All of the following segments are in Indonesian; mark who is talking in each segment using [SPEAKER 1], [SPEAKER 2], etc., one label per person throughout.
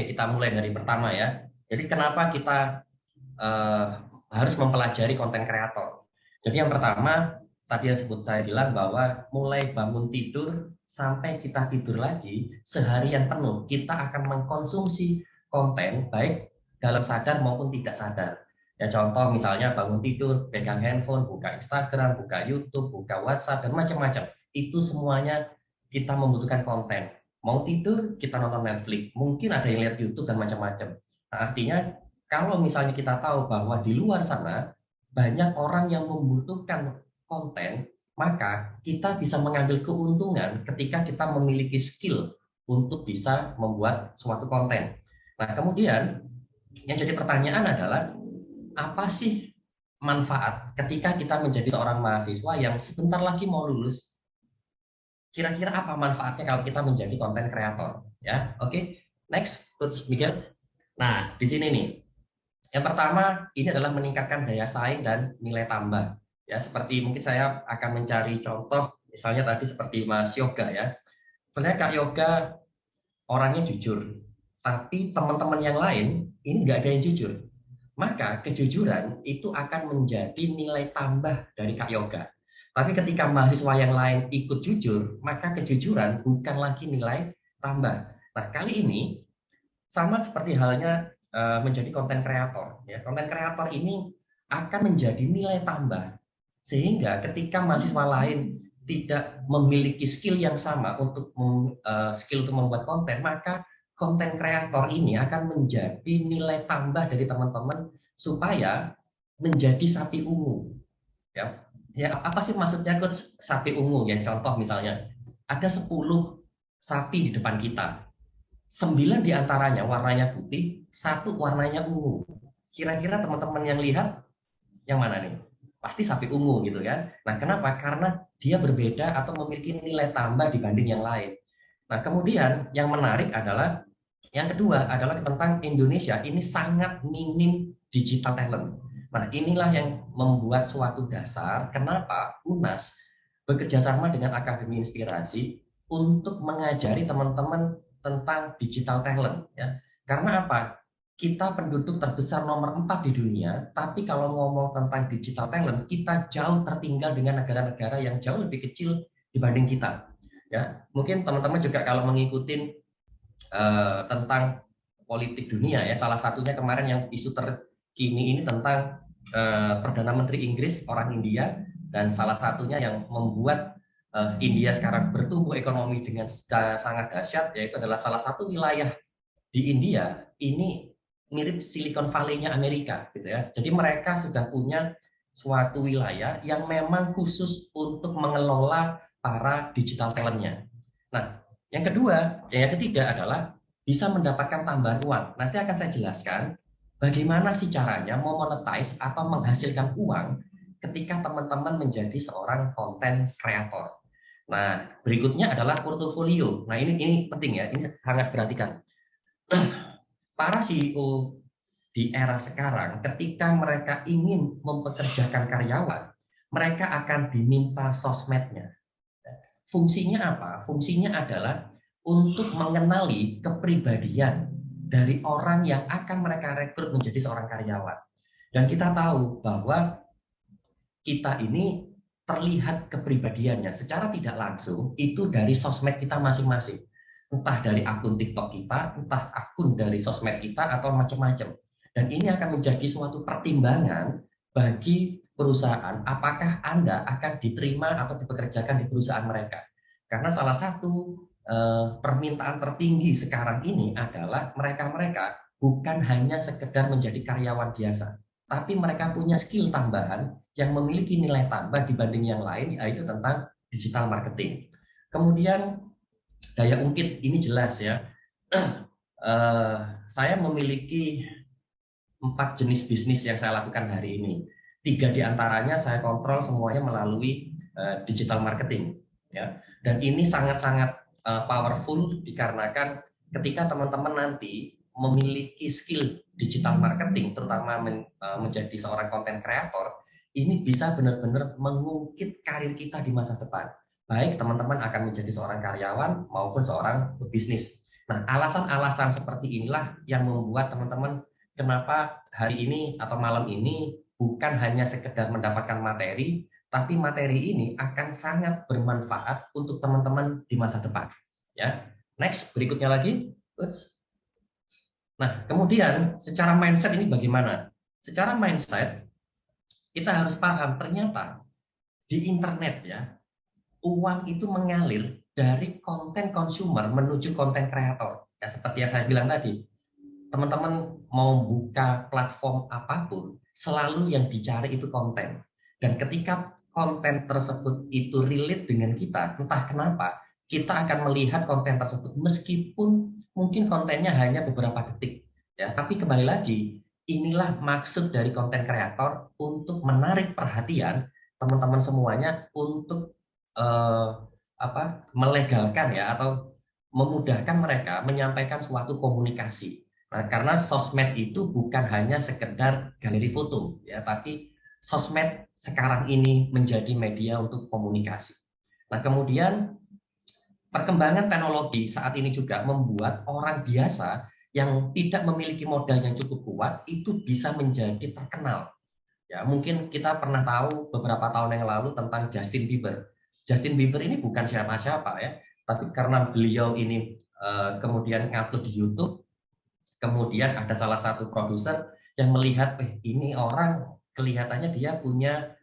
[SPEAKER 1] kita mulai dari pertama ya. Jadi kenapa kita harus mempelajari konten kreator? Jadi yang pertama, tadi yang saya bilang bahwa mulai bangun tidur sampai kita tidur lagi, seharian penuh kita akan mengkonsumsi konten baik dalam sadar maupun tidak sadar. Ya contoh misalnya bangun tidur, pegang handphone, buka Instagram, buka YouTube, buka WhatsApp, dan macam-macam. Itu semuanya kita membutuhkan konten. Mau tidur, kita nonton Netflix. Mungkin ada yang lihat YouTube dan macam-macam. Nah, artinya kalau misalnya kita tahu bahwa di luar sana banyak orang yang membutuhkan konten, maka kita bisa mengambil keuntungan ketika kita memiliki skill untuk bisa membuat suatu konten. Nah, kemudian yang jadi pertanyaan adalah apa sih manfaat ketika kita menjadi seorang mahasiswa yang sebentar lagi mau lulus? Kira-kira apa manfaatnya kalau kita menjadi konten kreator? Ya, oke. Next, Coach Miguel. Nah, di sini nih. Yang pertama, ini adalah meningkatkan daya saing dan nilai tambah. Ya, seperti mungkin saya akan mencari contoh, misalnya tadi seperti Mas Yoga ya. Sebenarnya Kak Yoga orangnya jujur, tapi teman-teman yang lain ini nggak ada yang jujur. Maka kejujuran itu akan menjadi nilai tambah dari Kak Yoga. Tapi ketika mahasiswa yang lain ikut jujur, maka kejujuran bukan lagi nilai tambah. Nah, kali ini sama seperti halnya menjadi konten kreator. Ya, konten kreator ini akan menjadi nilai tambah. Sehingga ketika mahasiswa lain tidak memiliki skill yang sama untuk skill untuk membuat konten, maka konten kreator ini akan menjadi nilai tambah dari teman-teman supaya menjadi sapi ungu. Ya, ya apa sih maksudnya Coach sapi ungu ya? Contoh misalnya ada 10 sapi di depan kita. 9 diantaranya warnanya putih, 1 warnanya ungu. Kira-kira teman-teman yang lihat yang mana nih? Pasti sapi ungu gitu kan. Nah, kenapa? Karena dia berbeda atau memiliki nilai tambah dibanding yang lain. Nah, kemudian yang menarik adalah yang kedua adalah tentang Indonesia ini sangat minim digital talent. Nah, inilah yang membuat suatu dasar kenapa UNAS bekerja sama dengan Akademi Inspirasi untuk mengajari teman-teman tentang digital talent ya. Karena apa? Kita penduduk terbesar nomor 4 di dunia, tapi kalau ngomong tentang digital talent, kita jauh tertinggal dengan negara-negara yang jauh lebih kecil dibanding kita. Ya, mungkin teman-teman juga kalau mengikuti tentang politik dunia ya, salah satunya kemarin yang isu terkini ini tentang Perdana Menteri Inggris orang India, dan salah satunya yang membuat India sekarang bertumbuh ekonomi dengan sangat dahsyat, yaitu adalah salah satu wilayah di India ini mirip Silicon Valley-nya Amerika gitu ya. Jadi mereka sudah punya suatu wilayah yang memang khusus untuk mengelola para digital talent-nya. Nah, yang kedua, yang ketiga adalah bisa mendapatkan tambahan uang. Nanti akan saya jelaskan bagaimana sih caranya memonetize atau menghasilkan uang ketika teman-teman menjadi seorang konten kreator. Nah, berikutnya adalah portofolio. Nah, ini penting ya, ini sangat perhatikan. Para CEO di era sekarang ketika mereka ingin mempekerjakan karyawan, mereka akan diminta sosmednya. Fungsinya apa? Fungsinya adalah untuk mengenali kepribadian dari orang yang akan mereka rekrut menjadi seorang karyawan. Dan kita tahu bahwa kita ini terlihat kepribadiannya secara tidak langsung itu dari sosmed kita masing-masing. Entah dari akun TikTok kita, entah akun dari sosmed kita, atau macam-macam. Dan ini akan menjadi suatu pertimbangan bagi perusahaan apakah Anda akan diterima atau dipekerjakan di perusahaan mereka. Karena salah satu permintaan tertinggi sekarang ini adalah mereka-mereka bukan hanya sekedar menjadi karyawan biasa, tapi mereka punya skill tambahan yang memiliki nilai tambah dibanding yang lain, yaitu tentang digital marketing. Kemudian daya ungkit ini jelas ya. Saya memiliki 4 jenis bisnis yang saya lakukan hari ini. 3 diantaranya saya kontrol semuanya melalui digital marketing. Ya. Dan ini sangat-sangat powerful dikarenakan ketika teman-teman nanti memiliki skill digital marketing, terutama menjadi seorang konten kreator, ini bisa benar-benar mengungkit karir kita di masa depan. Baik teman-teman akan menjadi seorang karyawan maupun seorang pebisnis. Nah, alasan-alasan seperti inilah yang membuat teman-teman kenapa hari ini atau malam ini bukan hanya sekedar mendapatkan materi, tapi materi ini akan sangat bermanfaat untuk teman-teman di masa depan. Ya, next berikutnya lagi. Nah, kemudian secara mindset ini bagaimana? Secara mindset kita harus paham ternyata di internet ya uang itu mengalir dari konten consumer menuju konten kreator. Ya, seperti yang saya bilang tadi, teman-teman mau buka platform apapun, selalu yang dicari itu konten. Dan ketika konten tersebut itu relate dengan kita, entah kenapa, kita akan melihat konten tersebut meskipun mungkin kontennya hanya beberapa detik. Ya, tapi kembali lagi, inilah maksud dari konten kreator untuk menarik perhatian teman-teman semuanya untuk eh, melegalkan ya atau memudahkan mereka menyampaikan suatu komunikasi. Nah, karena sosmed itu bukan hanya sekedar galeri foto, ya, tapi sosmed sekarang ini menjadi media untuk komunikasi. Nah, kemudian perkembangan teknologi saat ini juga membuat orang biasa yang tidak memiliki modal yang cukup kuat itu bisa menjadi terkenal. Ya, mungkin kita pernah tahu beberapa tahun yang lalu tentang Justin Bieber. Justin Bieber ini bukan siapa-siapa ya, tapi karena beliau ini kemudian ngupload di YouTube. Kemudian ada salah satu produser yang melihat, ini orang kelihatannya dia punya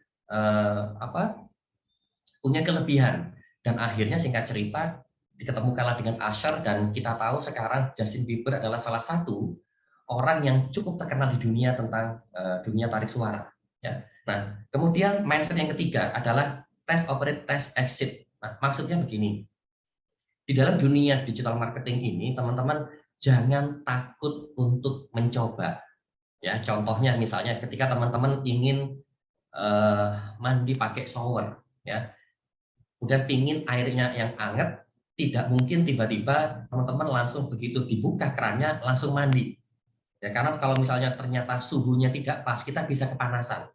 [SPEAKER 1] punya kelebihan, dan akhirnya singkat cerita diketemukanlah dengan Usher, dan kita tahu sekarang Justin Bieber adalah salah satu orang yang cukup terkenal di dunia tentang dunia tarik suara. Ya. Nah, kemudian mindset yang ketiga adalah test, operate, test, exit. Nah, maksudnya begini, di dalam dunia digital marketing ini, teman-teman jangan takut untuk mencoba. Ya, contohnya misalnya ketika teman-teman ingin mandi pakai shower, ya, kemudian pingin airnya yang hangat, tidak mungkin tiba-tiba teman-teman langsung begitu dibuka kerannya langsung mandi. Ya, karena kalau misalnya ternyata suhunya tidak pas, kita bisa kepanasan.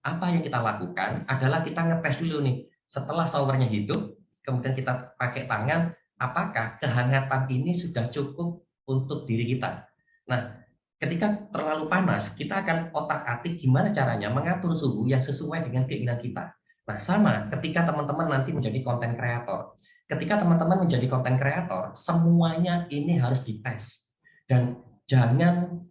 [SPEAKER 1] Apa yang kita lakukan adalah kita ngetes dulu nih. Setelah showernya hidup, kemudian kita pakai tangan, apakah kehangatan ini sudah cukup untuk diri kita. Nah, ketika terlalu panas, kita akan otak-atik gimana caranya mengatur suhu yang sesuai dengan keinginan kita. Nah, sama ketika teman-teman nanti menjadi konten kreator. Ketika teman-teman menjadi konten kreator, semuanya ini harus dites. Dan jangan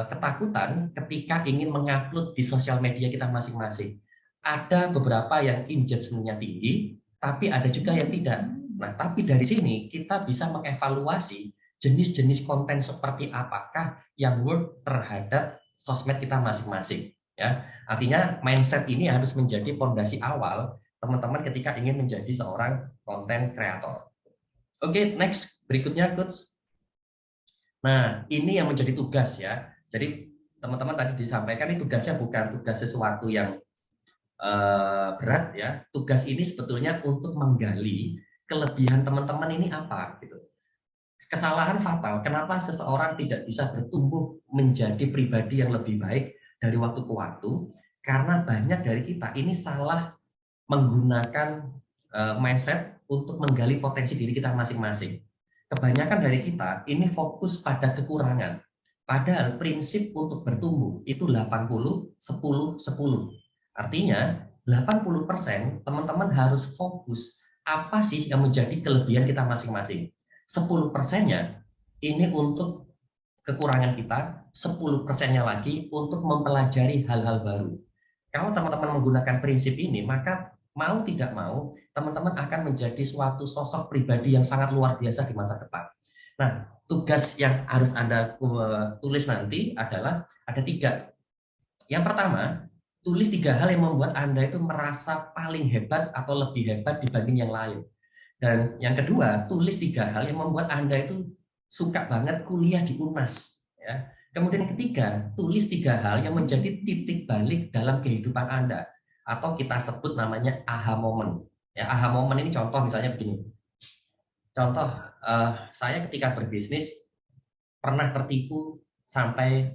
[SPEAKER 1] ketakutan ketika ingin mengupload di sosial media kita masing-masing. Ada beberapa yang engagementnya tinggi, tapi ada juga yang tidak. Nah, tapi dari sini kita bisa mengevaluasi jenis-jenis konten seperti apakah yang work terhadap sosmed kita masing-masing. Ya, artinya mindset ini harus menjadi fondasi awal teman-teman ketika ingin menjadi seorang konten kreator. Oke, next berikutnya, Coach. Nah, ini yang menjadi tugas ya. Jadi teman-teman tadi disampaikan ini tugasnya bukan tugas sesuatu yang berat ya. Tugas ini sebetulnya untuk menggali kelebihan teman-teman ini apa gitu. Kesalahan fatal, kenapa seseorang tidak bisa bertumbuh menjadi pribadi yang lebih baik dari waktu ke waktu? Karena banyak dari kita ini salah menggunakan mindset untuk menggali potensi diri kita masing-masing. Kebanyakan dari kita ini fokus pada kekurangan. Padahal prinsip untuk bertumbuh itu 80, 10, 10. Artinya 80% teman-teman harus fokus apa sih yang menjadi kelebihan kita masing-masing. 10%-nya ini untuk kekurangan kita, 10%-nya lagi untuk mempelajari hal-hal baru. Kalau teman-teman menggunakan prinsip ini, maka mau tidak mau, teman-teman akan menjadi suatu sosok pribadi yang sangat luar biasa di masa depan. Nah, tugas yang harus Anda tulis nanti adalah ada 3. Yang pertama, tulis 3 hal yang membuat Anda itu merasa paling hebat atau lebih hebat dibanding yang lain. Dan yang kedua, tulis 3 hal yang membuat Anda itu suka banget kuliah di UNAS. Ya. Kemudian yang ketiga, tulis 3 hal yang menjadi titik balik dalam kehidupan Anda. Atau kita sebut namanya aha moment. Ya, aha moment ini contoh misalnya begini. Contoh, saya ketika berbisnis pernah tertipu sampai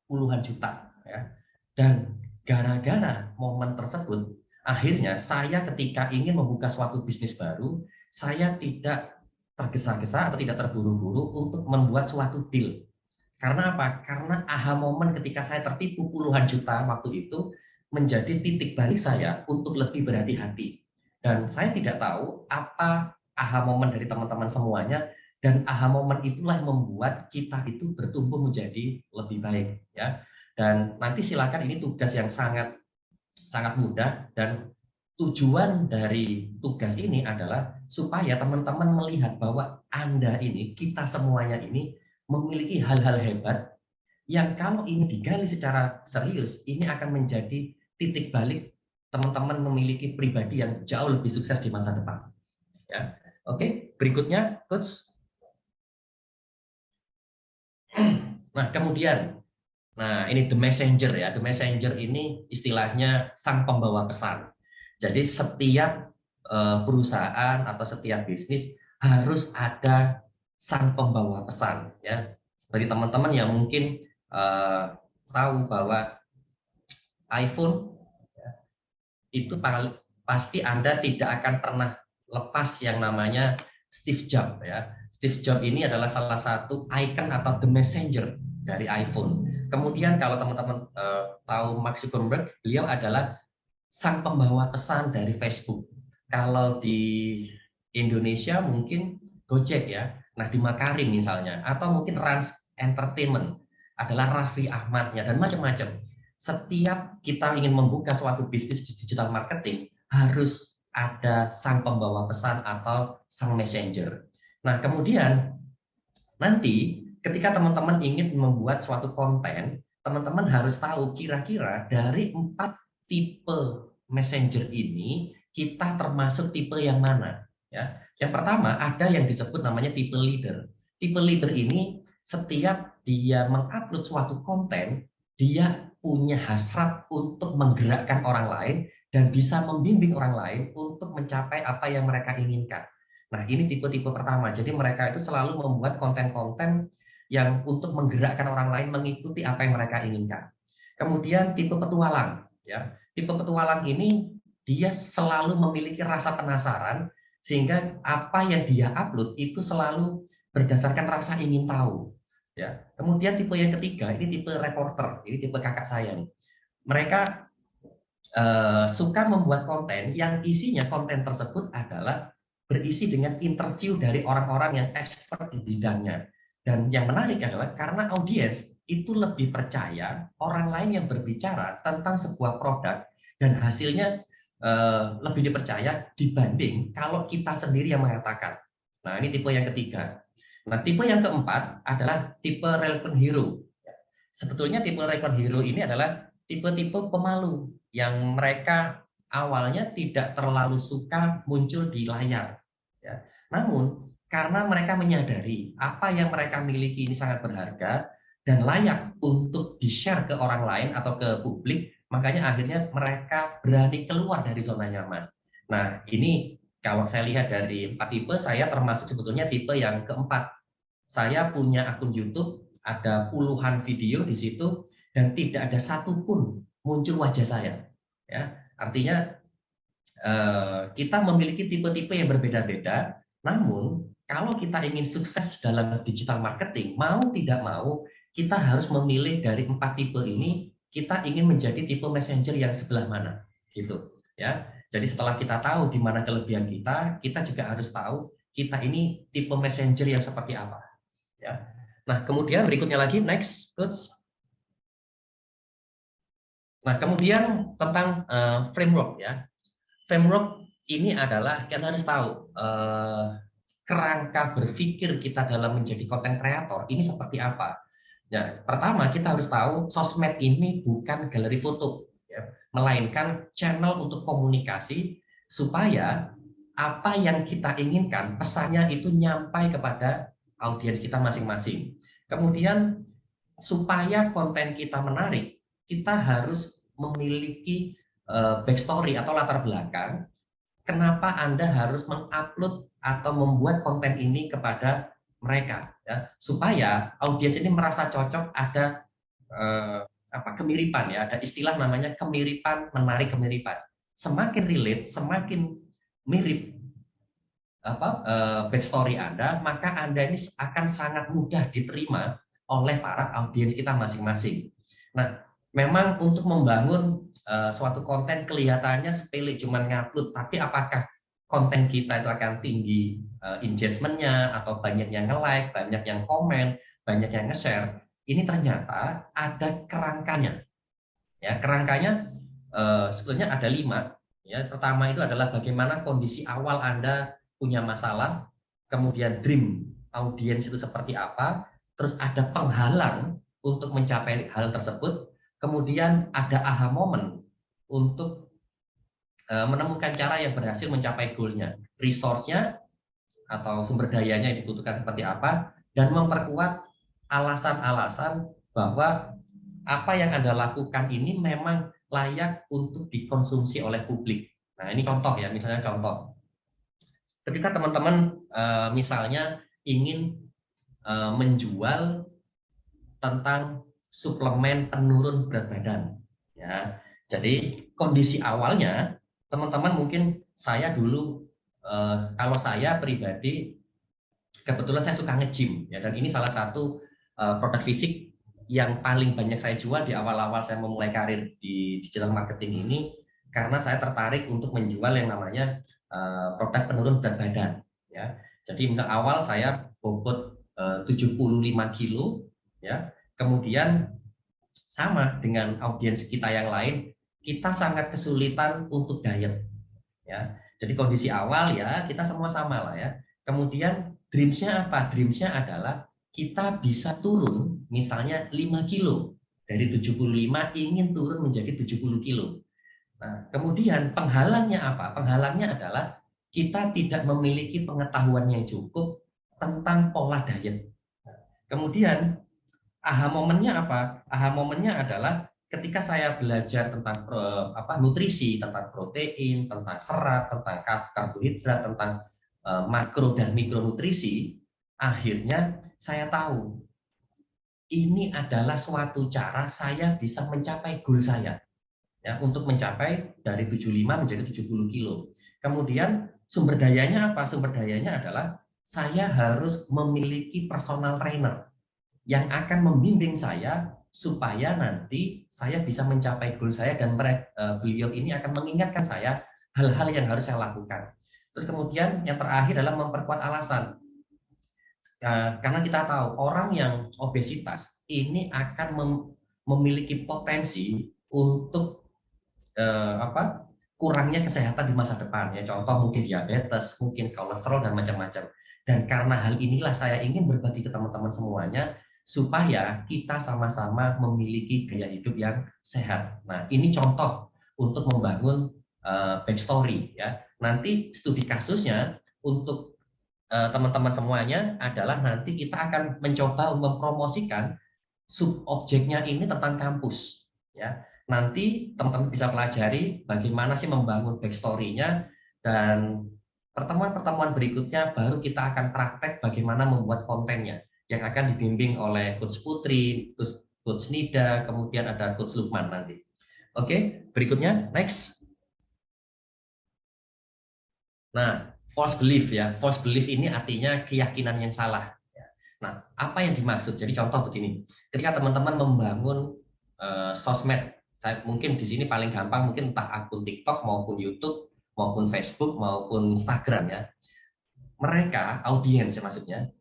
[SPEAKER 1] puluhan juta. Ya. Dan gara-gara momen tersebut, akhirnya saya ketika ingin membuka suatu bisnis baru, saya tidak tergesa-gesa atau tidak terburu-buru untuk membuat suatu deal. Karena apa? Karena aha momen ketika saya tertipu puluhan juta waktu itu menjadi titik balik saya untuk lebih berhati-hati. Dan saya tidak tahu apa aha momen dari teman-teman semuanya, dan aha momen itulah yang membuat kita itu bertumbuh menjadi lebih baik, ya. Dan nanti silakan, ini tugas yang sangat sangat mudah, dan tujuan dari tugas ini adalah supaya teman-teman melihat bahwa Anda ini, kita semuanya ini memiliki hal-hal hebat yang kalau ini digali secara serius, ini akan menjadi titik balik teman-teman memiliki pribadi yang jauh lebih sukses di masa depan. Ya, oke. Berikutnya, coach. Nah, kemudian, nah ini the messenger ya. The messenger ini istilahnya sang pembawa pesan. Jadi setiap perusahaan atau setiap bisnis harus ada sang pembawa pesan, ya. Seperti teman-teman yang mungkin tahu bahwa iPhone itu pasti Anda tidak akan pernah lepas yang namanya Steve Jobs, ya. Steve Jobs ini adalah salah satu icon atau the messenger dari iPhone. Kemudian kalau teman-teman tahu Mark Zuckerberg, beliau adalah sang pembawa pesan dari Facebook. Kalau di Indonesia mungkin Gojek, ya. Nah, di Makarim misalnya, atau mungkin Rans Entertainment adalah Raffi Ahmadnya, dan macam-macam. Setiap kita ingin membuka suatu bisnis di digital marketing, harus ada sang pembawa pesan atau sang messenger. Nah, kemudian nanti ketika teman-teman ingin membuat suatu konten, teman-teman harus tahu kira-kira dari 4 tipe messenger ini kita termasuk tipe yang mana, ya. Yang pertama ada yang disebut namanya tipe leader. Tipe leader ini setiap dia mengupload suatu konten, dia punya hasrat untuk menggerakkan orang lain dan bisa membimbing orang lain untuk mencapai apa yang mereka inginkan. Nah, ini tipe-tipe pertama. Jadi mereka itu selalu membuat konten-konten yang untuk menggerakkan orang lain mengikuti apa yang mereka inginkan. Kemudian tipe petualang, ya. Tipe petualang ini dia selalu memiliki rasa penasaran, sehingga apa yang dia upload itu selalu berdasarkan rasa ingin tahu, ya. Kemudian tipe yang ketiga, ini tipe reporter, ini tipe kakak saya nih. Mereka suka membuat konten yang isinya konten tersebut adalah berisi dengan interview dari orang-orang yang expert di bidangnya. Dan yang menarik adalah karena audiens itu lebih percaya orang lain yang berbicara tentang sebuah produk dan hasilnya lebih dipercaya dibanding kalau kita sendiri yang mengatakan. Nah, ini tipe yang ketiga. Nah, tipe yang keempat adalah tipe relevant hero. Sebetulnya tipe relevant hero ini adalah tipe-tipe pemalu yang mereka awalnya tidak terlalu suka muncul di layar, ya. Namun karena mereka menyadari apa yang mereka miliki ini sangat berharga dan layak untuk di-share ke orang lain atau ke publik, makanya akhirnya mereka berani keluar dari zona nyaman. Nah, ini kalau saya lihat dari 4 tipe, saya termasuk sebetulnya tipe yang keempat. Saya punya akun YouTube, ada puluhan video di situ, dan tidak ada satupun muncul wajah saya, ya. Artinya kita memiliki tipe-tipe yang berbeda-beda, namun kalau kita ingin sukses dalam digital marketing, mau tidak mau kita harus memilih dari 4 tipe ini, kita ingin menjadi tipe messenger yang sebelah mana, gitu, ya. Jadi setelah kita tahu di mana kelebihan kita, kita juga harus tahu kita ini tipe messenger yang seperti apa, ya. Nah, kemudian berikutnya lagi, next, coach. Nah, kemudian tentang framework, ya. Framework ini adalah kita harus tahu kerangka berpikir kita dalam menjadi konten kreator ini seperti apa. Ya, pertama kita harus tahu sosmed ini bukan galeri foto, ya, melainkan channel untuk komunikasi supaya apa yang kita inginkan pesannya itu nyampai kepada audiens kita masing-masing. Kemudian supaya konten kita menarik, kita harus memiliki backstory atau latar belakang kenapa Anda harus mengupload atau membuat konten ini kepada mereka, ya, supaya audiens ini merasa cocok. Ada kemiripan, ya, ada istilah namanya kemiripan menarik kemiripan. Semakin relate, semakin mirip backstory Anda, maka Anda ini akan sangat mudah diterima oleh para audiens kita masing-masing. Nah, memang untuk membangun suatu konten kelihatannya sepele, cuma ngupload, tapi apakah konten kita itu akan tinggi engagement-nya, atau banyak yang nge-like, banyak yang komen, banyak yang nge-share? Ini ternyata ada kerangkanya. Ya, kerangkanya sebenarnya ada 5. Ya, pertama itu adalah bagaimana kondisi awal Anda punya masalah, kemudian dream audiens itu seperti apa, terus ada penghalang untuk mencapai hal tersebut, kemudian ada aha moment untuk menemukan cara yang berhasil mencapai goalnya, resource-nya atau sumber dayanya yang dibutuhkan seperti apa, dan memperkuat alasan-alasan bahwa apa yang Anda lakukan ini memang layak untuk dikonsumsi oleh publik. Nah, ini contoh ya, misalnya contoh. Ketika teman-teman misalnya ingin menjual tentang suplemen penurun berat badan, ya. Jadi kondisi awalnya teman-teman mungkin saya dulu kalau saya pribadi kebetulan saya suka nge-gym ya, dan ini salah satu produk fisik yang paling banyak saya jual di awal-awal saya memulai karir di digital marketing ini, karena saya tertarik untuk menjual yang namanya produk penurun berat badan ya. Jadi misal awal saya bobot 75 kilo ya, kemudian sama dengan audiens kita yang lain, kita sangat kesulitan untuk diet ya. Jadi kondisi awal ya kita semua sama lah ya. Kemudian dreams-nya apa? Dreams-nya adalah kita bisa turun misalnya 5 kilo. Dari 75 ingin turun menjadi 70 kilo. Nah, kemudian penghalangnya apa? Penghalangnya adalah kita tidak memiliki pengetahuan yang cukup tentang pola diet. Kemudian aha momennya apa? Aha momennya adalah ketika saya belajar tentang nutrisi, tentang protein, tentang serat, tentang karbohidrat, tentang makro dan mikronutrisi, akhirnya saya tahu ini adalah suatu cara saya bisa mencapai goal saya ya, untuk mencapai dari 75 menjadi 70 kilo. Kemudian sumber dayanya apa? Sumber dayanya adalah saya harus memiliki personal trainer yang akan membimbing saya supaya nanti saya bisa mencapai goal saya, dan beliau ini akan mengingatkan saya hal-hal yang harus saya lakukan. Terus kemudian yang terakhir adalah memperkuat alasan. Karena kita tahu orang yang obesitas ini akan memiliki potensi untuk kurangnya kesehatan di masa depan ya. Contoh mungkin diabetes, mungkin kolesterol dan macam-macam. Dan karena hal inilah saya ingin berbagi ke teman-teman semuanya supaya kita sama-sama memiliki gaya hidup yang sehat. Nah, ini contoh untuk membangun backstory ya. Nanti studi kasusnya untuk teman-teman semuanya adalah nanti kita akan mencoba mempromosikan subobjeknya ini tentang kampus ya. Nanti teman-teman bisa pelajari bagaimana sih membangun backstory-nya, dan pertemuan-pertemuan berikutnya baru kita akan praktek bagaimana membuat kontennya yang akan dibimbing oleh Coach Putri, Coach Nida, kemudian ada Coach Lukman nanti. Oke, berikutnya next. Nah, false belief ya. False belief ini artinya keyakinan yang salah. Nah, apa yang dimaksud? Jadi contoh begini, ketika teman-teman membangun sosmed, saya mungkin di sini paling gampang mungkin entah akun TikTok maupun YouTube maupun Facebook maupun Instagram ya. Mereka audiens maksudnya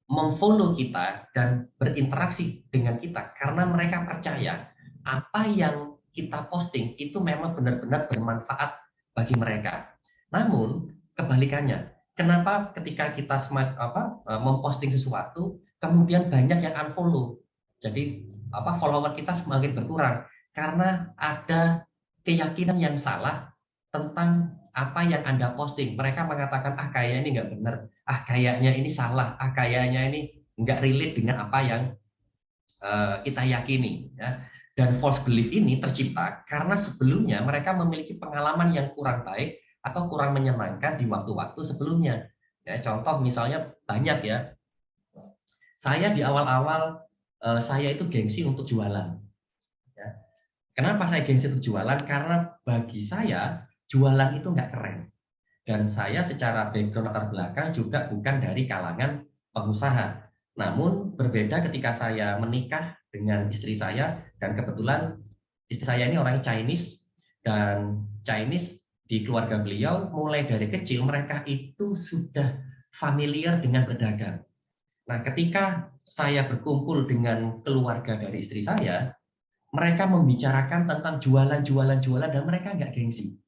[SPEAKER 1] memfollow kita dan berinteraksi dengan kita karena mereka percaya apa yang kita posting itu memang benar-benar bermanfaat bagi mereka. Namun kebalikannya, kenapa ketika kita memposting sesuatu kemudian banyak yang unfollow? Jadi follower kita semakin berkurang karena ada keyakinan yang salah tentang apa yang Anda posting. Mereka mengatakan kayaknya ini nggak benar, kayaknya ini salah, kayaknya ini nggak relate dengan apa yang kita yakini ya. Dan false belief ini tercipta karena sebelumnya mereka memiliki pengalaman yang kurang baik atau kurang menyenangkan di waktu-waktu sebelumnya ya. Contoh misalnya banyak ya, saya di awal-awal saya itu gengsi untuk jualan ya. Kenapa saya gengsi untuk jualan? Karena bagi saya jualan itu nggak keren. Dan saya secara background latar belakang juga bukan dari kalangan pengusaha. Namun berbeda ketika saya menikah dengan istri saya, dan kebetulan istri saya ini orang Chinese, dan Chinese di keluarga beliau mulai dari kecil mereka itu sudah familiar dengan berdagang. Nah, ketika saya berkumpul dengan keluarga dari istri saya, mereka membicarakan tentang jualan dan mereka nggak gengsi.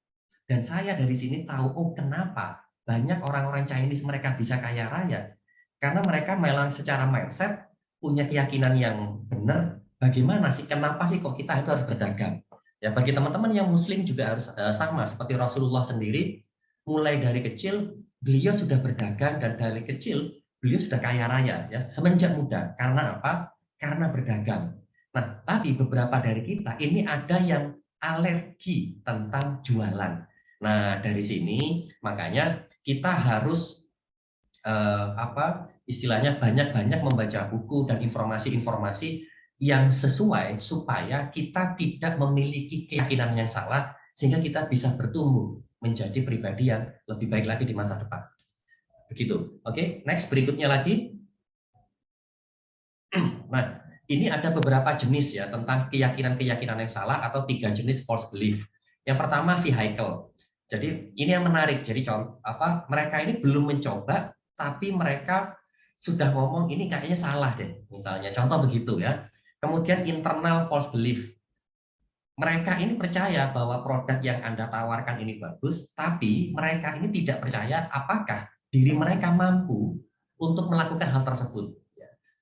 [SPEAKER 1] Dan saya dari sini tahu, oh kenapa banyak orang-orang Chinese mereka bisa kaya raya. Karena mereka memang secara mindset punya keyakinan yang benar, bagaimana sih, kenapa sih kok kita itu harus berdagang. Ya, bagi teman-teman yang muslim juga harus sama, seperti Rasulullah sendiri, mulai dari kecil beliau sudah berdagang, dan dari kecil beliau sudah kaya raya, ya, semenjak muda. Karena apa? Karena berdagang. Nah, tapi beberapa dari kita ini ada yang alergi tentang jualan. Nah, dari sini makanya kita harus istilahnya banyak-banyak membaca buku dan informasi-informasi yang sesuai supaya kita tidak memiliki keyakinan yang salah sehingga kita bisa bertumbuh menjadi pribadi yang lebih baik lagi di masa depan. Begitu. Oke, next berikutnya lagi. Nah, ini ada beberapa jenis ya tentang keyakinan-keyakinan yang salah atau 3 jenis false belief. Yang pertama vehicle. Jadi ini yang menarik. Jadi mereka ini belum mencoba tapi mereka sudah ngomong ini kayaknya salah deh. Misalnya contoh begitu ya. Kemudian internal false belief. Mereka ini percaya bahwa produk yang Anda tawarkan ini bagus, tapi mereka ini tidak percaya apakah diri mereka mampu untuk melakukan hal tersebut.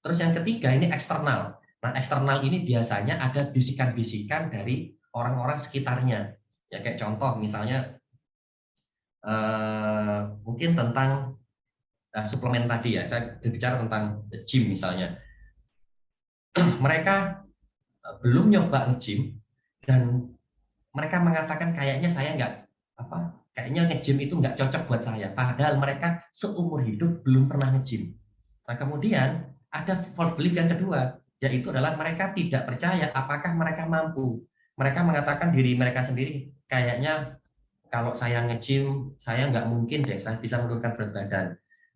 [SPEAKER 1] Terus yang ketiga ini eksternal. Nah, eksternal ini biasanya ada bisikan-bisikan dari orang-orang sekitarnya. Ya kayak contoh misalnya mungkin tentang suplemen tadi ya. Saya berbicara tentang gym misalnya. Mereka belum nyoba nge-gym dan mereka mengatakan kayaknya saya kayaknya nge-gym itu nggak cocok buat saya. Padahal mereka seumur hidup belum pernah nge-gym. Nah, kemudian ada false belief yang kedua, yaitu adalah mereka tidak percaya apakah mereka mampu. Mereka mengatakan diri mereka sendiri, kayaknya kalau saya nge-gym, saya nggak mungkin deh saya bisa menurunkan berat badan.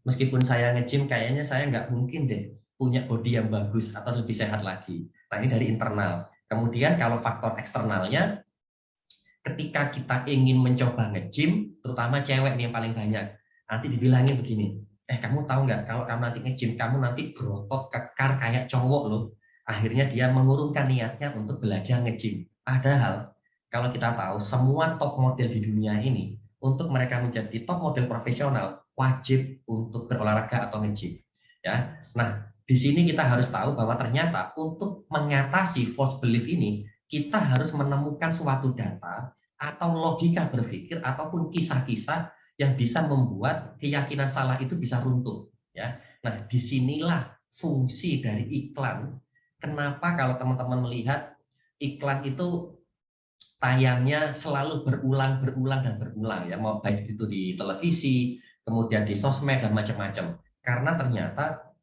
[SPEAKER 1] Meskipun saya nge-gym, kayaknya saya nggak mungkin deh punya body yang bagus atau lebih sehat lagi. Nah, ini dari internal. Kemudian kalau faktor eksternalnya, ketika kita ingin mencoba nge-gym, terutama cewek nih yang paling banyak, nanti dibilangin begini, kamu tahu nggak kalau kamu nanti nge-gym, kamu nanti berotot kekar kayak cowok loh. Akhirnya dia mengurungkan niatnya untuk belajar nge-gym. Padahal kalau kita tahu semua top model di dunia ini, untuk mereka menjadi top model profesional, wajib untuk berolahraga atau nge-gym. Ya, nah di sini kita harus tahu bahwa ternyata untuk mengatasi false belief ini, kita harus menemukan suatu data atau logika berpikir ataupun kisah-kisah yang bisa membuat keyakinan salah itu bisa runtuh. Ya, nah disinilah fungsi dari iklan. Kenapa kalau teman-teman melihat iklan itu tayangnya selalu berulang dan berulang ya, mau baik itu di televisi, kemudian di sosmed dan macam-macam. Karena ternyata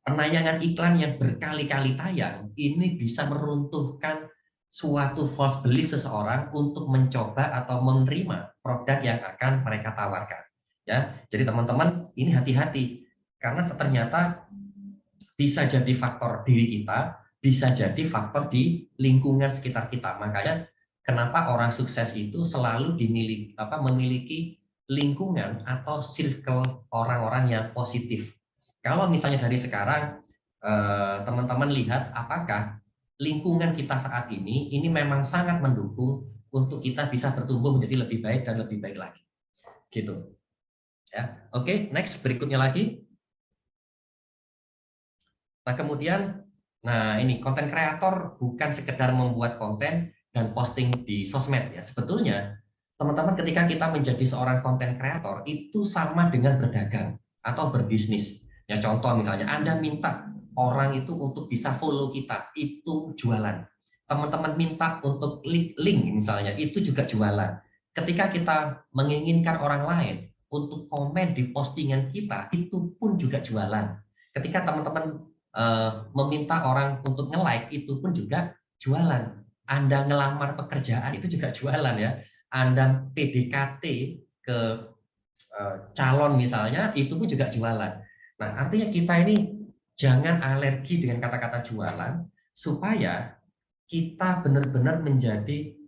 [SPEAKER 1] penayangan iklan yang berkali-kali tayang ini bisa meruntuhkan suatu false belief seseorang untuk mencoba atau menerima produk yang akan mereka tawarkan. Ya, jadi teman-teman ini hati-hati karena ternyata bisa jadi faktor diri kita, bisa jadi faktor di lingkungan sekitar kita. Makanya kenapa orang sukses itu selalu memiliki lingkungan atau circle orang-orang yang positif. Kalau misalnya dari sekarang teman-teman lihat apakah lingkungan kita saat ini memang sangat mendukung untuk kita bisa bertumbuh menjadi lebih baik dan lebih baik lagi. Gitu. Ya. Oke, next berikutnya lagi. Nah, kemudian ini konten kreator bukan sekedar membuat konten dan posting di sosmed ya. Sebetulnya teman-teman ketika kita menjadi seorang konten kreator itu sama dengan berdagang atau berbisnis. Ya contoh misalnya Anda minta orang itu untuk bisa follow kita, itu jualan. Teman-teman minta untuk link misalnya, itu juga jualan. Ketika kita menginginkan orang lain untuk komen di postingan kita, itu pun juga jualan. Ketika teman-teman meminta orang untuk nge-like, itu pun juga jualan. Anda ngelamar pekerjaan, itu juga jualan ya. Anda PDKT ke calon misalnya, itu pun juga jualan. Nah, artinya kita ini jangan alergi dengan kata-kata jualan, supaya kita benar-benar menjadi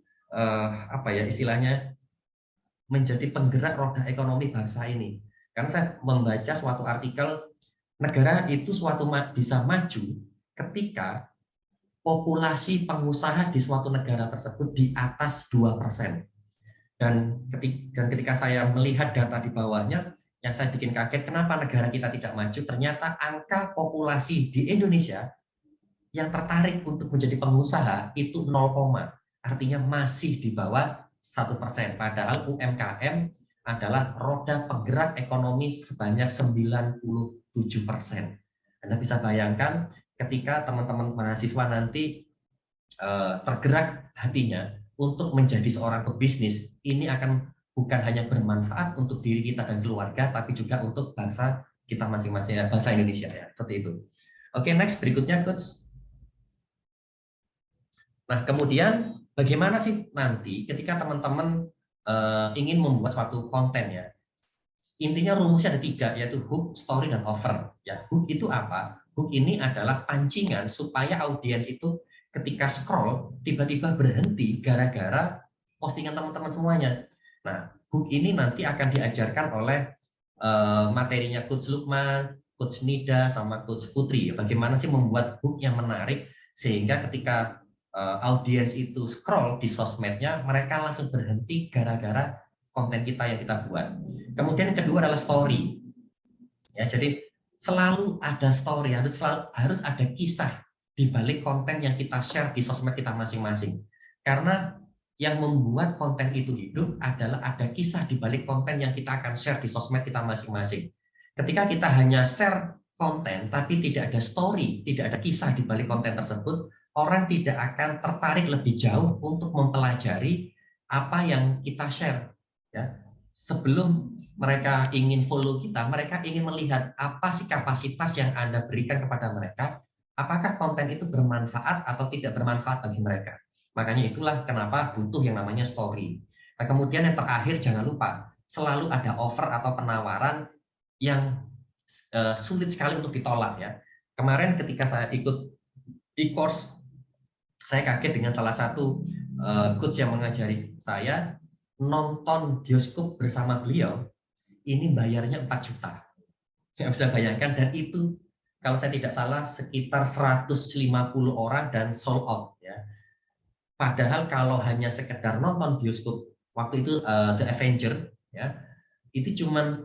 [SPEAKER 1] apa ya istilahnya, menjadi penggerak roda ekonomi bangsa ini. Karena saya membaca suatu artikel, negara itu bisa maju ketika populasi pengusaha di suatu negara tersebut di atas 2%. Dan ketika saya melihat data di bawahnya, yang saya bikin kaget, kenapa negara kita tidak maju? Ternyata angka populasi di Indonesia yang tertarik untuk menjadi pengusaha itu 0, artinya masih di bawah 1%. Padahal UMKM adalah roda penggerak ekonomi sebanyak 97%. Anda bisa bayangkan ketika teman-teman mahasiswa nanti tergerak hatinya untuk menjadi seorang pebisnis, ini akan bukan hanya bermanfaat untuk diri kita dan keluarga, tapi juga untuk bangsa kita masing-masing, bangsa Indonesia ya, seperti itu. Oke, next berikutnya coach. Nah, kemudian bagaimana sih nanti ketika teman-teman ingin membuat suatu konten ya? Intinya rumusnya ada 3, yaitu hook, story, dan offer. Ya, hook itu apa? Hook ini adalah pancingan supaya audiens itu ketika scroll tiba-tiba berhenti gara-gara postingan teman-teman semuanya. Nah, hook ini nanti akan diajarkan oleh materinya Coach Lukman, Coach Nida, sama Coach Putri. Bagaimana sih membuat hook yang menarik sehingga ketika audiens itu scroll di sosmednya, mereka langsung berhenti gara-gara konten kita yang kita buat. Kemudian yang kedua adalah story. Ya, jadi selalu ada story, harus ada kisah di balik konten yang kita share di sosmed kita masing-masing. Karena yang membuat konten itu hidup adalah ada kisah di balik konten yang kita akan share di sosmed kita masing-masing. Ketika kita hanya share konten tapi tidak ada story, tidak ada kisah di balik konten tersebut, orang tidak akan tertarik lebih jauh untuk mempelajari apa yang kita share. Ya, sebelum mereka ingin follow kita, mereka ingin melihat apa sih kapasitas yang Anda berikan kepada mereka, apakah konten itu bermanfaat atau tidak bermanfaat bagi mereka. Makanya itulah kenapa butuh yang namanya story. Nah, kemudian yang terakhir jangan lupa, selalu ada offer atau penawaran yang sulit sekali untuk ditolak ya. Kemarin ketika saya ikut e-course, saya kaget dengan salah satu coach yang mengajari saya, nonton bioskop bersama beliau ini bayarnya 4 juta. Saya bisa bayangkan, dan itu kalau saya tidak salah sekitar 150 orang dan sold out ya. Padahal kalau hanya sekedar nonton bioskop waktu itu The Avenger ya, itu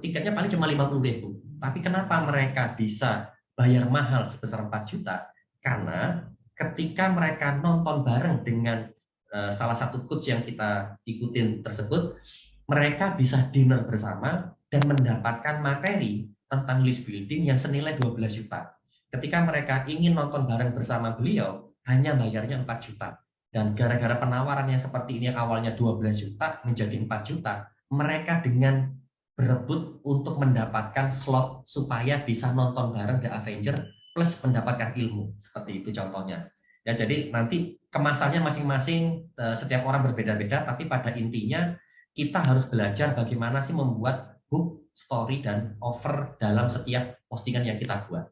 [SPEAKER 1] tiketnya paling cuma 50.000. Tapi kenapa mereka bisa bayar mahal sebesar 4 juta? Karena ketika mereka nonton bareng dengan salah satu coach yang kita ikutin tersebut, mereka bisa dinner bersama dan mendapatkan materi tentang list building yang senilai 12 juta. Ketika mereka ingin nonton bareng bersama beliau, hanya bayarnya 4 juta. Dan gara-gara penawaran yang seperti ini awalnya 12 juta menjadi 4 juta, mereka dengan berebut untuk mendapatkan slot supaya bisa nonton bareng The Avenger plus mendapatkan ilmu. Seperti itu contohnya. Ya, jadi nanti kemasannya masing-masing, setiap orang berbeda-beda, tapi pada intinya kita harus belajar bagaimana sih membuat hook, story, dan offer dalam setiap postingan yang kita buat.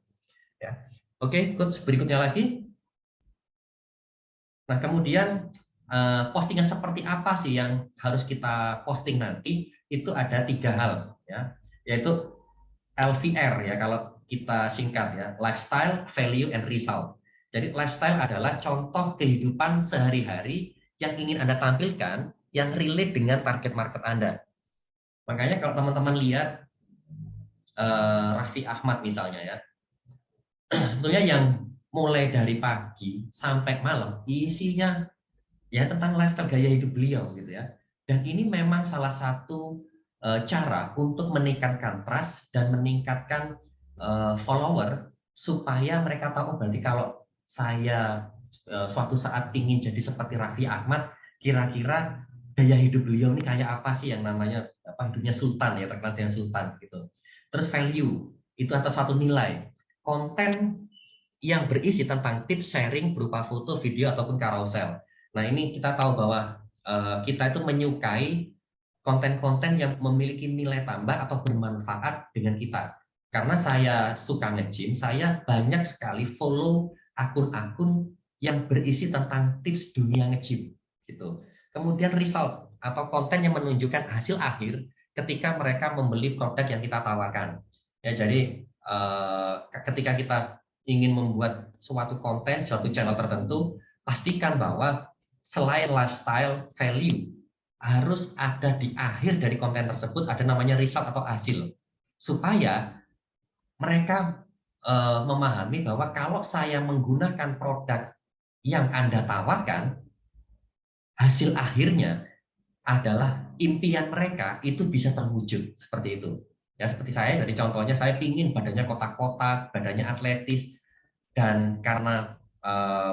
[SPEAKER 1] Ya. Oke, coach, berikutnya lagi. Nah, kemudian postingan seperti apa sih yang harus kita posting nanti? Itu ada 3 hal, ya, yaitu LVR ya kalau kita singkat ya, lifestyle, value, and result. Jadi lifestyle adalah contoh kehidupan sehari-hari yang ingin Anda tampilkan yang relate dengan target market Anda. Makanya kalau teman-teman lihat Raffi Ahmad misalnya ya, sebetulnya yang mulai dari pagi sampai malam isinya ya tentang lifestyle gaya hidup beliau gitu ya. Dan ini memang salah satu cara untuk meningkatkan trust dan meningkatkan follower supaya mereka tahu berarti kalau saya suatu saat ingin jadi seperti Raffi Ahmad, kira-kira gaya hidup beliau ini kayak apa sih yang namanya hidupnya sultan ya, terkenal dengan sultan gitu. Terus value itu atas satu nilai konten yang berisi tentang tips sharing berupa foto, video ataupun carousel. Nah, ini kita tahu bahwa kita itu menyukai konten-konten yang memiliki nilai tambah atau bermanfaat dengan kita. Karena saya suka nge-gym, saya banyak sekali follow akun-akun yang berisi tentang tips dunia nge-gym gitu. Kemudian result atau konten yang menunjukkan hasil akhir ketika mereka membeli produk yang kita tawarkan. Ya, jadi ketika kita ingin membuat suatu konten, suatu channel tertentu, pastikan bahwa selain lifestyle value harus ada di akhir dari konten tersebut ada namanya result atau hasil, supaya mereka memahami bahwa kalau saya menggunakan produk yang Anda tawarkan, hasil akhirnya adalah impian mereka itu bisa terwujud seperti itu. Ya, seperti saya, jadi contohnya saya pingin badannya kotak-kotak, badannya atletis, dan karena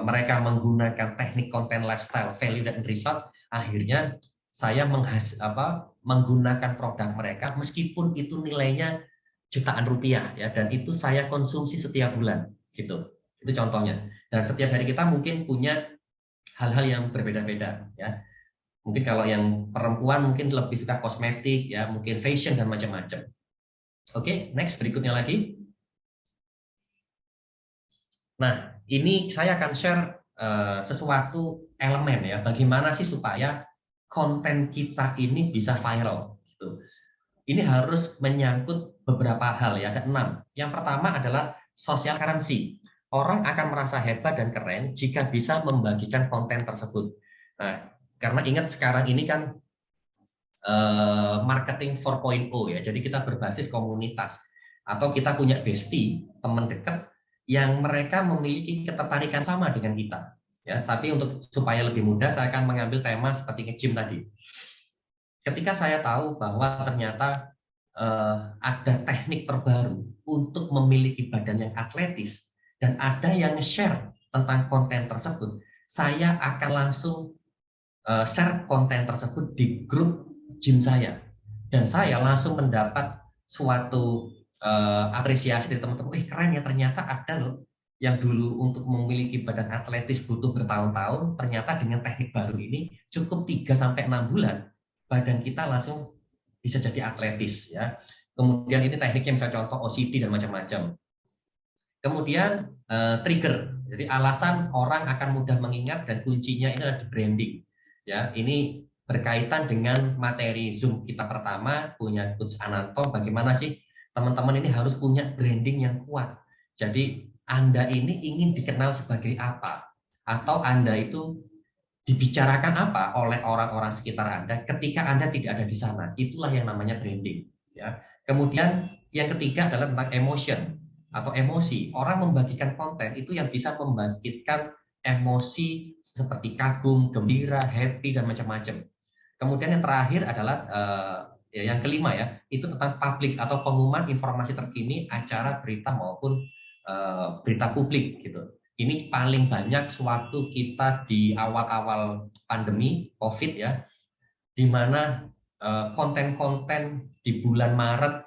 [SPEAKER 1] mereka menggunakan teknik konten lifestyle, value dan result, akhirnya saya menggunakan produk mereka meskipun itu nilainya jutaan rupiah ya, dan itu saya konsumsi setiap bulan gitu. Itu contohnya. Dan setiap hari kita mungkin punya hal-hal yang berbeda-beda ya. Mungkin kalau yang perempuan mungkin lebih suka kosmetik ya, mungkin fashion dan macam-macam. Oke, next berikutnya lagi. Nah, ini saya akan share sesuatu elemen ya, bagaimana sih supaya konten kita ini bisa viral gitu. Ini harus menyangkut beberapa hal ya, ada 6. Yang pertama adalah social currency. Orang akan merasa hebat dan keren jika bisa membagikan konten tersebut. Nah, karena ingat sekarang ini kan marketing 4.0 ya. Jadi kita berbasis komunitas atau kita punya bestie, teman dekat yang mereka memiliki ketertarikan sama dengan kita. Ya, tapi untuk supaya lebih mudah saya akan mengambil tema seperti nge-gym tadi. Ketika saya tahu bahwa ternyata ada teknik terbaru untuk memiliki badan yang atletis dan ada yang share tentang konten tersebut, saya akan langsung share konten tersebut di grup gym saya, dan saya langsung mendapat suatu apresiasi dari teman-teman. Wih, keren ya, ternyata ada loh yang dulu untuk memiliki badan atletis butuh bertahun-tahun, ternyata dengan teknik baru ini cukup 3-6 bulan badan kita langsung bisa jadi atletis ya. Kemudian ini teknik yang saya contoh OCD dan macam-macam. Kemudian trigger, jadi alasan orang akan mudah mengingat dan kuncinya ini adalah di branding. Ya, ini berkaitan dengan materi Zoom kita pertama, punya Coach Ananto, bagaimana sih teman-teman ini harus punya branding yang kuat. Jadi Anda ini ingin dikenal sebagai apa, atau Anda itu dibicarakan apa oleh orang-orang sekitar Anda ketika Anda tidak ada di sana. Itulah yang namanya branding. Ya. Kemudian yang ketiga adalah tentang emotion atau emosi. Orang membagikan konten itu yang bisa membangkitkan emosi seperti kagum, gembira, happy, dan macam-macam. Kemudian yang terakhir adalah yang kelima ya, itu tentang publik atau pengumuman informasi terkini acara berita maupun berita publik gitu. Ini paling banyak sewaktu kita di awal-awal pandemi COVID ya, di mana konten-konten di bulan Maret,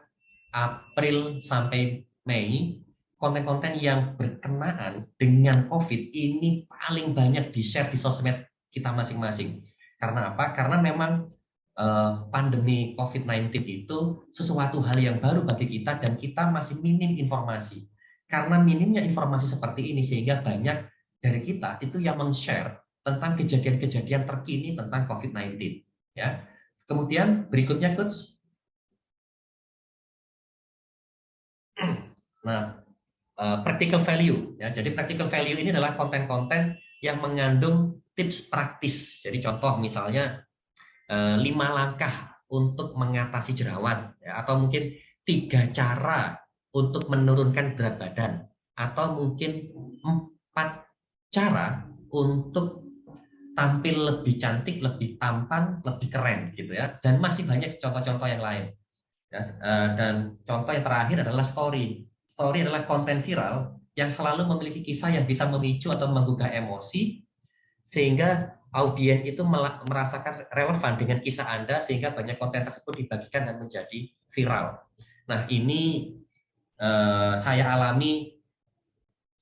[SPEAKER 1] April sampai Mei, konten-konten yang berkenaan dengan COVID ini paling banyak di-share di sosmed kita masing-masing. Karena apa? Karena memang pandemi COVID-19 itu sesuatu hal yang baru bagi kita dan kita masih minim informasi. Karena minimnya informasi seperti ini sehingga banyak dari kita itu yang men-share tentang kejadian-kejadian terkini tentang COVID-19 ya. Kemudian berikutnya Coach. Nah, practical value ya. Jadi practical value ini adalah konten-konten yang mengandung tips praktis. Jadi contoh misalnya 5 langkah untuk mengatasi jerawat ya, atau mungkin 3 cara untuk menurunkan berat badan, atau mungkin 4 cara untuk tampil lebih cantik, lebih tampan, lebih keren gitu ya. Dan masih banyak contoh-contoh yang lain. Ya, dan contoh yang terakhir adalah story. Story adalah konten viral yang selalu memiliki kisah yang bisa memicu atau menggugah emosi sehingga audiens itu merasakan relevan dengan kisah Anda sehingga banyak konten tersebut dibagikan dan menjadi viral. Nah, ini saya alami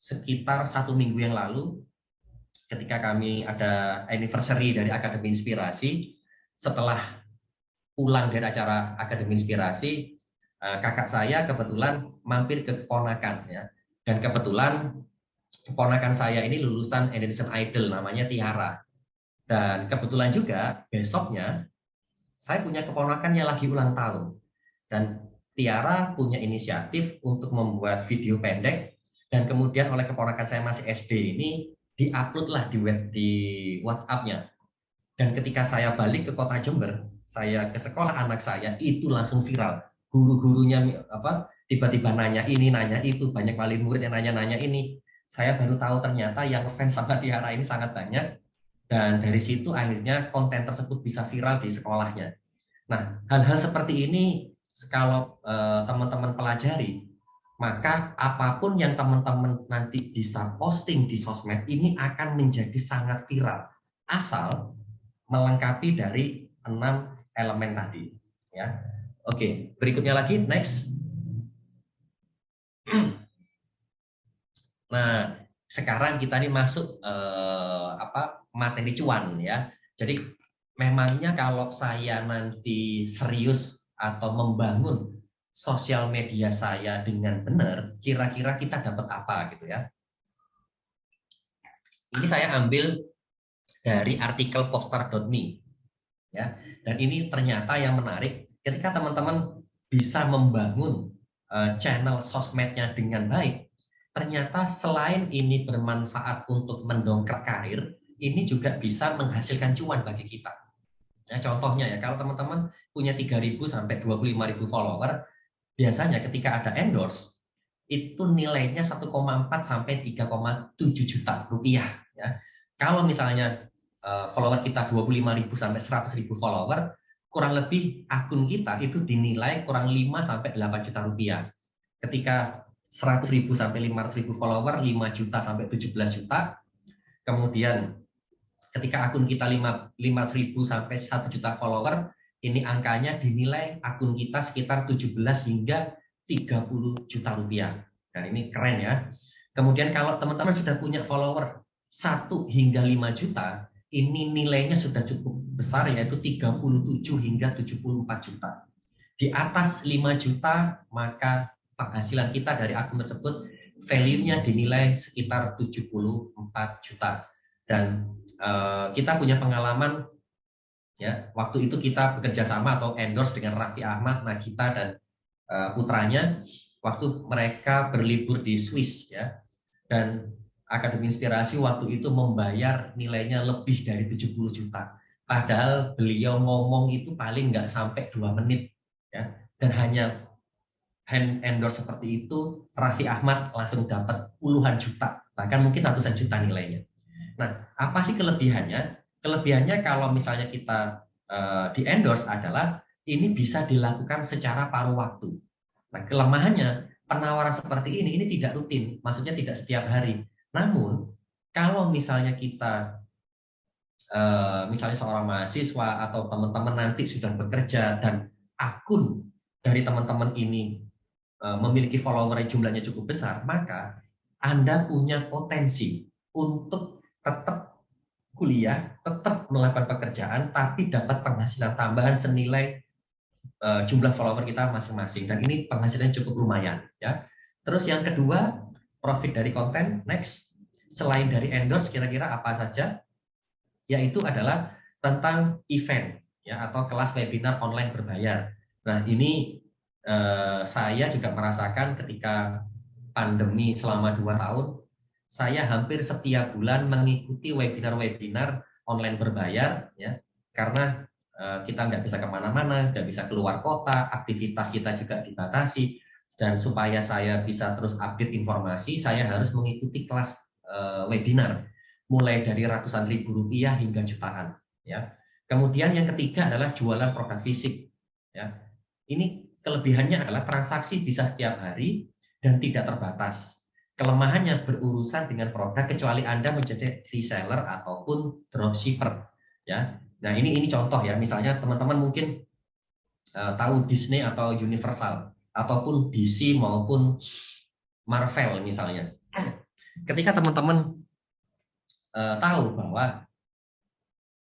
[SPEAKER 1] sekitar 1 minggu yang lalu ketika kami ada anniversary dari Akademi Inspirasi. Setelah pulang dari acara Akademi Inspirasi, kakak saya kebetulan mampir ke keponakan ya. Dan kebetulan keponakan saya ini lulusan Indonesian Idol, namanya Tiara. Dan kebetulan juga besoknya saya punya keponakan yang lagi ulang tahun. Dan Tiara punya inisiatif untuk membuat video pendek, dan kemudian oleh keponakan saya masih SD ini diupload lah di WhatsApp-nya. Dan ketika saya balik ke kota Jember, saya ke sekolah anak saya, itu langsung viral. Guru-gurunya tiba-tiba nanya ini, nanya itu, banyak wali murid yang nanya-nanya ini. Saya baru tahu ternyata yang fans sama Tiara ini sangat banyak, dan dari situ akhirnya konten tersebut bisa viral di sekolahnya. Nah, hal-hal seperti ini kalau teman-teman pelajari, maka apapun yang teman-teman nanti bisa posting di sosmed ini akan menjadi sangat viral, asal melengkapi dari 6 elemen tadi. Ya, oke. Berikutnya lagi, next. Nah, sekarang kita ini masuk materi cuan ya. Jadi memangnya kalau saya nanti serius atau membangun sosial media saya dengan benar, kira-kira kita dapat apa gitu ya. Ini saya ambil dari artikel popstar.me ya. Dan ini ternyata yang menarik, ketika teman-teman bisa membangun channel sosmednya dengan baik, ternyata selain ini bermanfaat untuk mendongkrak karir, ini juga bisa menghasilkan cuan bagi kita. Ya, contohnya ya, kalau teman-teman punya 3.000 sampai 25.000 follower, biasanya ketika ada endorse, itu nilainya 1,4 sampai 3,7 juta rupiah. Ya. Kalau misalnya follower kita 25.000 sampai 100.000 follower, kurang lebih akun kita itu dinilai kurang 5 sampai 8 juta rupiah. Ketika 100.000 sampai 500.000 follower, 5 juta sampai 17 juta. Kemudian ketika akun kita 500.000 sampai 1 juta follower, ini angkanya dinilai akun kita sekitar 17 hingga 30 juta rupiah. Nah, ini keren ya. Kemudian kalau teman-teman sudah punya follower 1 hingga 5 juta, ini nilainya sudah cukup besar, yaitu 37 hingga 74 juta. Di atas 5 juta, maka penghasilan kita dari akun tersebut value-nya dinilai sekitar 74 juta. Dan kita punya pengalaman ya, waktu itu kita bekerja sama atau endorse dengan Raffi Ahmad, Nagita dan putranya waktu mereka berlibur di Swiss ya. Dan Akademi Inspirasi waktu itu membayar nilainya lebih dari 70 juta. Padahal beliau ngomong itu paling nggak sampai 2 menit ya. Dan hanya hand endorse seperti itu, Raffi Ahmad langsung dapat puluhan juta, bahkan mungkin ratusan juta nilainya. Nah, apa sih kelebihannya? Kelebihannya kalau misalnya kita di endorse adalah ini bisa dilakukan secara paruh waktu. Nah, kelemahannya penawaran seperti ini tidak rutin, maksudnya tidak setiap hari. Namun, kalau misalnya kita misalnya seorang mahasiswa atau teman-teman nanti sudah bekerja dan akun dari teman-teman ini memiliki follower yang jumlahnya cukup besar, maka Anda punya potensi untuk tetap kuliah, tetap melakukan pekerjaan, tapi dapat penghasilan tambahan senilai jumlah follower kita masing-masing. Dan ini penghasilannya cukup lumayan. Ya. Terus yang kedua, profit dari konten. Next, selain dari endorse, kira-kira apa saja? Yaitu adalah tentang event ya, atau kelas webinar online berbayar. Nah, ini saya juga merasakan ketika pandemi selama 2 tahun, saya hampir setiap bulan mengikuti webinar-webinar online berbayar, ya, karena kita nggak bisa kemana-mana, nggak bisa keluar kota, aktivitas kita juga dibatasi, dan supaya saya bisa terus update informasi, saya harus mengikuti kelas webinar, mulai dari ratusan ribu rupiah hingga jutaan. Ya. Kemudian yang ketiga adalah jualan produk fisik. Ya. Ini kelebihannya adalah transaksi bisa setiap hari dan tidak terbatas. Kelemahannya berurusan dengan produk kecuali Anda menjadi reseller ataupun dropshipper. Ya, nah ini contoh ya. Misalnya teman-teman mungkin tahu Disney atau Universal ataupun DC maupun Marvel misalnya. Ketika teman-teman tahu bahwa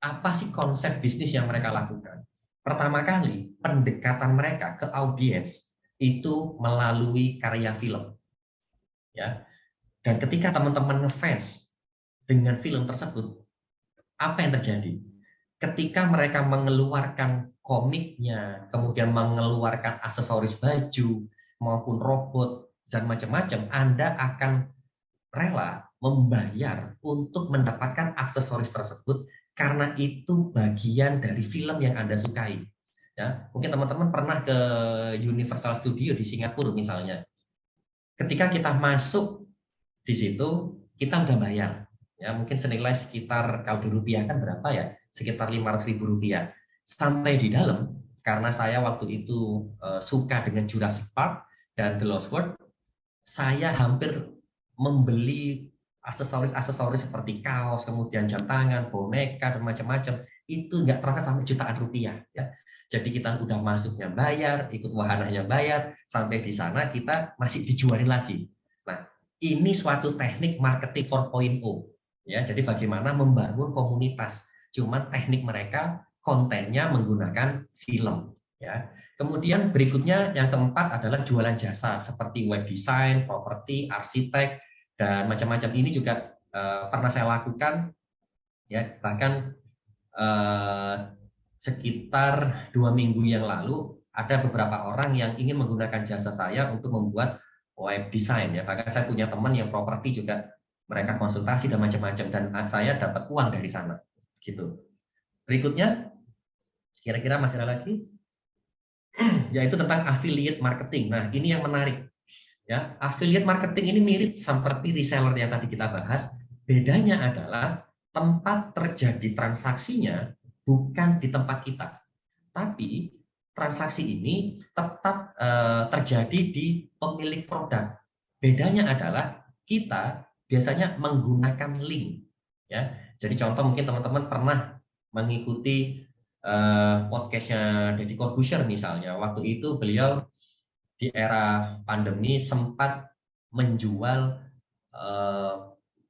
[SPEAKER 1] apa sih konsep bisnis yang mereka lakukan, pertama kali pendekatan mereka ke audiens itu melalui karya film, ya. Dan ketika teman-teman ngefans dengan film tersebut, apa yang terjadi? Ketika mereka mengeluarkan komiknya, kemudian mengeluarkan aksesoris baju maupun robot dan macam-macam, Anda akan rela membayar untuk mendapatkan aksesoris tersebut karena itu bagian dari film yang Anda sukai. Ya, mungkin teman-teman pernah ke Universal Studio di Singapura misalnya. Ketika kita masuk di situ, kita udah bayar. Ya, mungkin senilai sekitar, kalau di rupiah kan berapa ya? Sekitar 500.000 rupiah. Sampai di dalam, karena saya waktu itu suka dengan Jurassic Park dan The Lost World, saya hampir membeli aksesoris-aksesoris seperti kaos, kemudian jam tangan, boneka, dan macam-macam. Itu nggak terasa sampai jutaan rupiah. Ya. Jadi kita udah masuknya bayar, ikut wahananya bayar, sampai di sana kita masih dijualin lagi. Nah, ini suatu teknik marketing 4.0. Ya, jadi bagaimana membangun komunitas. Cuman teknik mereka kontennya menggunakan film. Ya. Kemudian berikutnya yang keempat adalah jualan jasa seperti web design, properti, arsitek, dan macam-macam. Ini juga pernah saya lakukan, ya bahkan sekitar 2 minggu yang lalu ada beberapa orang yang ingin menggunakan jasa saya untuk membuat web design. Ya bahkan saya punya teman yang properti juga, mereka konsultasi dan macam-macam, dan saya dapat uang dari sana. Gitu. Berikutnya, kira-kira masih ada lagi? Yaitu tentang affiliate marketing. Nah, ini yang menarik. Ya, affiliate marketing ini mirip seperti reseller yang tadi kita bahas. Bedanya adalah tempat terjadi transaksinya bukan di tempat kita, tapi transaksi ini tetap terjadi di pemilik produk. Bedanya adalah kita biasanya menggunakan link. Ya, jadi contoh mungkin teman-teman pernah mengikuti podcastnya Deddy Corbuzier misalnya. Waktu itu beliau di era pandemi sempat menjual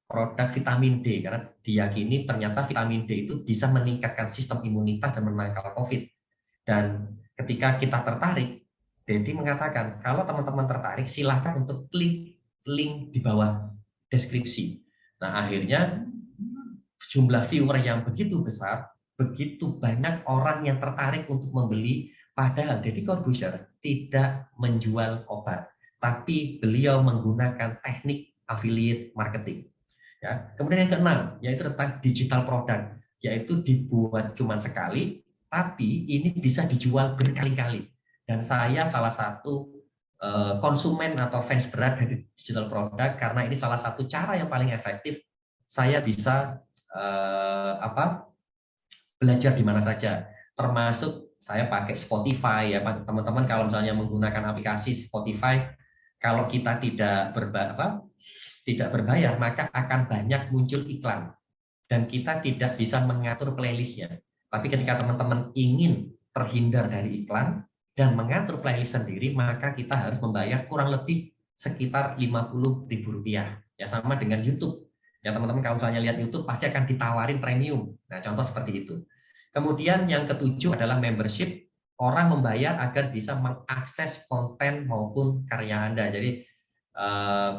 [SPEAKER 1] produk vitamin D karena diyakini ternyata vitamin D itu bisa meningkatkan sistem imunitas dan menangkal COVID. Dan ketika kita tertarik, Deddy mengatakan kalau teman-teman tertarik silahkan untuk klik link di bawah deskripsi. Nah akhirnya jumlah viewer yang begitu besar, begitu banyak orang yang tertarik untuk membeli, padahal Deddy Corbuzier tidak menjual obat, tapi beliau menggunakan teknik affiliate marketing. Ya. Kemudian yang keenam, yaitu tentang digital product, yaitu dibuat cuma sekali, tapi ini bisa dijual berkali-kali. Dan saya salah satu konsumen atau fans berat dari digital product, karena ini salah satu cara yang paling efektif saya bisa belajar di mana saja, termasuk saya pakai Spotify ya teman-teman. Kalau misalnya menggunakan aplikasi Spotify, kalau kita tidak berbayar maka akan banyak muncul iklan dan kita tidak bisa mengatur playlistnya. Tapi ketika teman-teman ingin terhindar dari iklan dan mengatur playlist sendiri, maka kita harus membayar kurang lebih sekitar Rp50.000 ya, sama dengan YouTube. Ya teman-teman kalau misalnya lihat YouTube pasti akan ditawarin premium. Nah contoh seperti itu. Kemudian yang ketujuh adalah membership. Orang membayar agar bisa mengakses konten maupun karya Anda. Jadi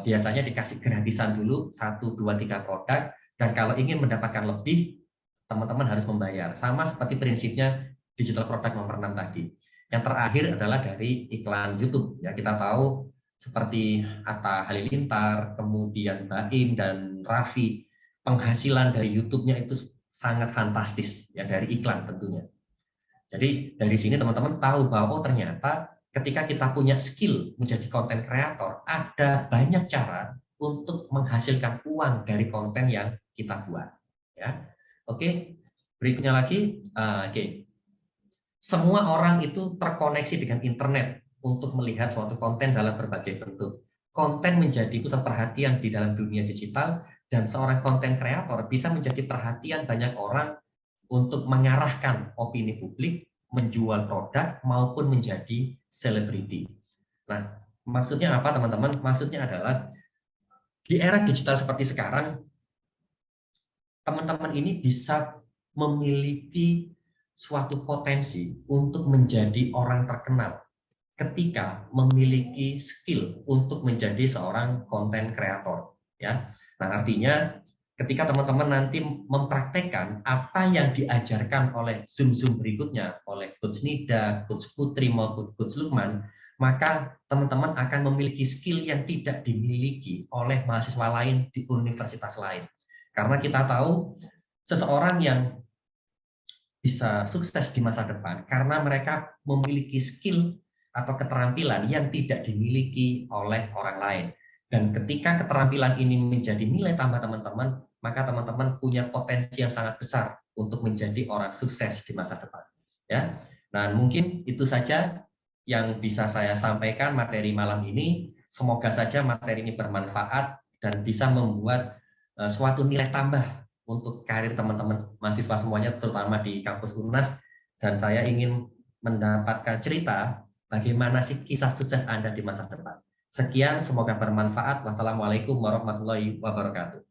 [SPEAKER 1] biasanya dikasih gratisan dulu 1, 2, 3 produk. Dan kalau ingin mendapatkan lebih, teman-teman harus membayar. Sama seperti prinsipnya digital product nomor 6 tadi. Yang terakhir adalah dari iklan YouTube. Ya kita tahu seperti Atta Halilintar, kemudian Baim dan Raffi, penghasilan dari YouTube-nya itu sangat fantastis ya, dari iklan tentunya. Jadi dari sini teman-teman tahu bahwa ternyata ketika kita punya skill menjadi konten kreator, ada banyak cara untuk menghasilkan uang dari konten yang kita buat. Ya, oke. Berikutnya lagi, oke. Semua orang itu terkoneksi dengan internet untuk melihat suatu konten dalam berbagai bentuk. Konten menjadi pusat perhatian di dalam dunia digital, dan seorang konten kreator bisa menjadi perhatian banyak orang untuk mengarahkan opini publik, menjual produk, maupun menjadi selebriti. Nah, maksudnya apa teman-teman? Maksudnya adalah di era digital seperti sekarang, teman-teman ini bisa memiliki suatu potensi untuk menjadi orang terkenal ketika memiliki skill untuk menjadi seorang konten kreator, ya. Nah, artinya ketika teman-teman nanti mempraktekkan apa yang diajarkan oleh Zoom berikutnya oleh Coach Nida, Coach Putri maupun Coach Lukman, maka teman-teman akan memiliki skill yang tidak dimiliki oleh mahasiswa lain di universitas lain. Karena kita tahu seseorang yang bisa sukses di masa depan karena mereka memiliki skill atau keterampilan yang tidak dimiliki oleh orang lain. Dan ketika keterampilan ini menjadi nilai tambah teman-teman, maka teman-teman punya potensi yang sangat besar untuk menjadi orang sukses di masa depan. Ya, nah mungkin itu saja yang bisa saya sampaikan materi malam ini. Semoga saja materi ini bermanfaat dan bisa membuat suatu nilai tambah untuk karir teman-teman mahasiswa semuanya, terutama di kampus UNAS. Dan saya ingin mendapatkan cerita bagaimana sih kisah sukses Anda di masa depan. Sekian, semoga bermanfaat. Wassalamualaikum warahmatullahi wabarakatuh.